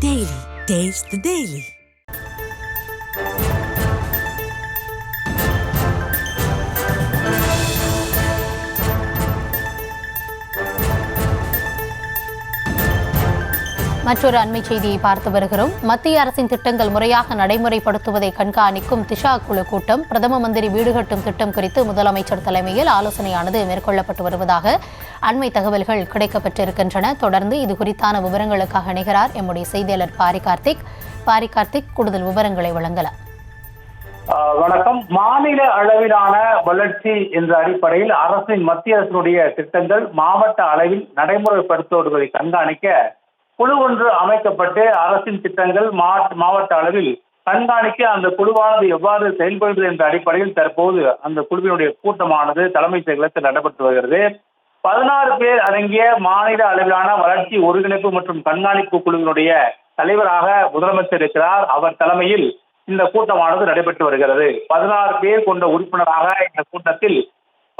Daily. Taste the Daily. மற்றொரு அண்மை செய்தியை பார்த்து வருகிறோம். மத்திய அரசின் திட்டங்கள் முறையாக நடைமுறைப்படுத்துவதை கண்காணிக்கும் திஷா குழு கூட்டம், பிரதம மந்திரி வீடு கட்டும் திட்டம் குறித்து முதலமைச்சர் தலைமையில் ஆலோசனையானது மேற்கொள்ளப்பட்டு வருவதாக அண்மை தகவல்கள் கிடைக்கப்பட்டிருக்கின்றன. தொடர்ந்து இது குறித்தான விவரங்களுக்காக இணைகிறார் எம்முடைய செய்தியாளர் பாரி கார்த்திக். கூடுதல் விவரங்களை வழங்கலாம். வணக்கம். மாநில அளவிலான வளர்ச்சி என்ற அடிப்படையில் அரசின் மத்திய அரசினுடைய திட்டங்கள் மாவட்ட அளவில் நடைமுறைப்படுத்துவதை கண்காணிக்க குழு ஒன்று அமைக்கப்பட்டு அரசின் திட்டங்கள் மாவட்ட அளவில் கண்காணிக்க அந்த குழுவானது எவ்வாறு செயல்படுகிறது என்ற அடிப்படையில் தற்போது அந்த குழுவினுடைய கூட்டமானது தலைமைச் செயலகத்தில் நடைபெற்று வருகிறது. 16 பேர் அடங்கிய மாநில அளவிலான வளர்ச்சி ஒருங்கிணைப்பு மற்றும் கண்காணிப்பு குழுவினுடைய தலைவராக முதலமைச்சர் இருக்கிறார். அவர் தலைமையில் இந்த கூட்டமானது நடைபெற்று வருகிறது. 16 பேர் கொண்ட உறுப்பினராக இந்த கூட்டத்தில்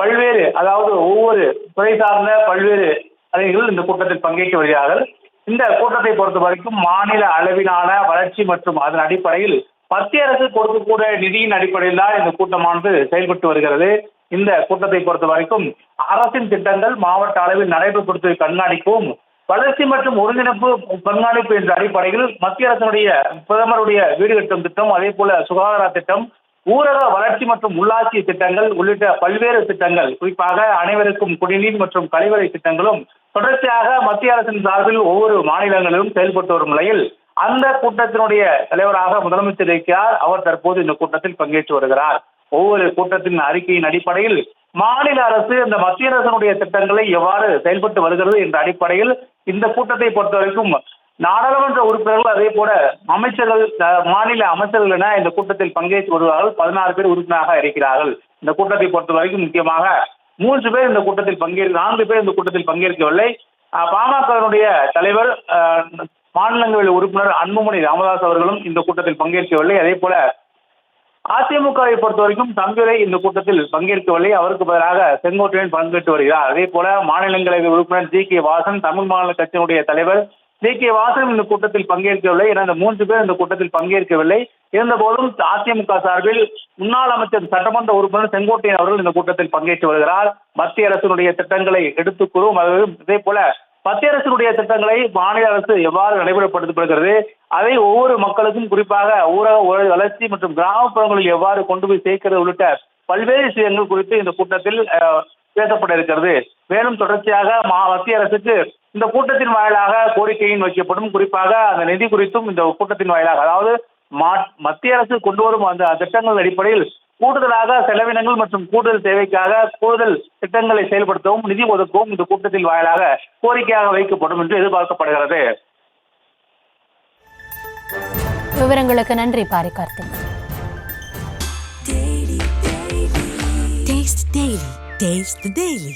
பல்வேறு, அதாவது ஒவ்வொரு துறை சார்ந்த பல்வேறு அதிகாரிகள் இந்த கூட்டத்தில் பங்கேற்று வருகிறார்கள். இந்த கூட்டத்தை பொறுத்த வரைக்கும் மாநில அளவிலான வளர்ச்சி மற்றும் அதன் அடிப்படையில் மத்திய அரசு கொடுக்கக்கூடிய நிதியின் அடிப்படையில் தான் இந்த கூட்டமானது செயல்பட்டு வருகிறது. இந்த கூட்டத்தை பொறுத்த வரைக்கும் அரசின் திட்டங்கள் மாவட்ட அளவில் நடைமுறைப்படுத்துவதை கண்காணிக்கவும், வளர்ச்சி மற்றும் ஒருங்கிணைப்பு கண்காணிப்பு என்ற அடிப்படையில் மத்திய அரசினுடைய பிரதமருடைய வீடு கட்டும் திட்டம், அதே போல சுகாதார திட்டம், ஊரக வளர்ச்சி மற்றும் உள்ளாட்சி திட்டங்கள் உள்ளிட்ட பல்வேறு திட்டங்கள், குறிப்பாக அனைவருக்கும் குடிநீர் மற்றும் கழிவறை திட்டங்களும் தொடர்ச்சியாக மத்திய அரசின் சார்பில் ஒவ்வொரு மாநிலங்களிலும் செயல்பட்டு வரும் நிலையில் அந்த கூட்டத்தினுடைய தலைவராக முதலமைச்சர் இருக்கிறார். அவர் தற்போது இந்த கூட்டத்தில் பங்கேற்று வருகிறார். ஒவ்வொரு கூட்டத்தின் அறிக்கையின் அடிப்படையில் மாநில அரசு இந்த மத்திய அரசினுடைய திட்டங்களை எவ்வாறு செயல்பட்டு வருகிறது என்ற அடிப்படையில் இந்த கூட்டத்தை பொறுத்த வரைக்கும் நாடாளுமன்ற உறுப்பினர்கள், அதே போல அமைச்சர்கள், மாநில அமைச்சர்கள் என இந்த கூட்டத்தில் பங்கேற்று வருவார்கள். 16 பேர் உறுப்பினராக இருக்கிறார்கள். இந்த கூட்டத்தை பொறுத்த வரைக்கும் முக்கியமாக 3 பேர் இந்த கூட்டத்தில் 4 பேர் இந்த கூட்டத்தில் பங்கேற்கவில்லை. பாமகவினுடைய தலைவர், மாநிலங்களவை உறுப்பினர் அன்புமணி ராமதாஸ் அவர்களும் இந்த கூட்டத்தில் பங்கேற்கவில்லை. அதே போல அதிமுகவை பொறுத்த வரைக்கும் தம்பிதுரை இந்த கூட்டத்தில் பங்கேற்கவில்லை. அவருக்கு பதிலாக செங்கோட்டையன் பங்கேற்று வருகிறார். அதே போல மாநிலங்களவை உறுப்பினர் ஜி.கே. வாசன், தமிழ் மாநில கட்சியினுடைய தலைவர் ஜி.கே. வாசன் இந்த கூட்டத்தில் பங்கேற்கவில்லை. என இந்த 3 பேர் இந்த கூட்டத்தில் பங்கேற்கவில்லை. இருந்தபோதும் அதிமுக சார்பில் முன்னாள் அமைச்சர் சட்டமன்ற உறுப்பினர் செங்கோட்டையன் அவர்கள் இந்த கூட்டத்தில் பங்கேற்று வருகிறார். மத்திய அரசினுடைய திட்டங்களை எடுத்துக் கூறும், இதே போல மத்திய அரசினுடைய திட்டங்களை மாநில அரசு எவ்வாறு நடைமுறைப்படுத்தப்படுகிறது, அதை ஒவ்வொரு மக்களுக்கும், குறிப்பாக ஊரக வளர்ச்சி மற்றும் கிராமப்புறங்களில் எவ்வாறு கொண்டு போய் சேர்க்கிறது உள்ளிட்ட பல்வேறு விஷயங்கள் குறித்து இந்த கூட்டத்தில் பேசப்பட இருக்கிறது. மேலும் தொடர்ச்சியாக மத்திய அரசுக்கு இந்த கூட்டத்தின் வாயிலாக கோரிக்கையும் வைக்கப்படும். குறிப்பாக அந்த நிதி குறித்தும் இந்த கூட்டத்தின் வாயிலாக, அதாவது மத்திய அரசு கொண்டு வரும் அந்த திட்டங்கள் அடிப்படையில் கூடுதலாக செலவினங்கள் மற்றும் கூடுதல் தேவைக்காக கூடுதல் திட்டங்களை செயல்படுத்தவும் நிதி ஒதுக்கவும் இந்த கூட்டத்தின் வாயிலாக கோரிக்கையாக வைக்கப்படும் என்று எதிர்பார்க்கப்படுகிறது. விவரங்களுக்கு நன்றி Pari Karthik. Taste the Daily.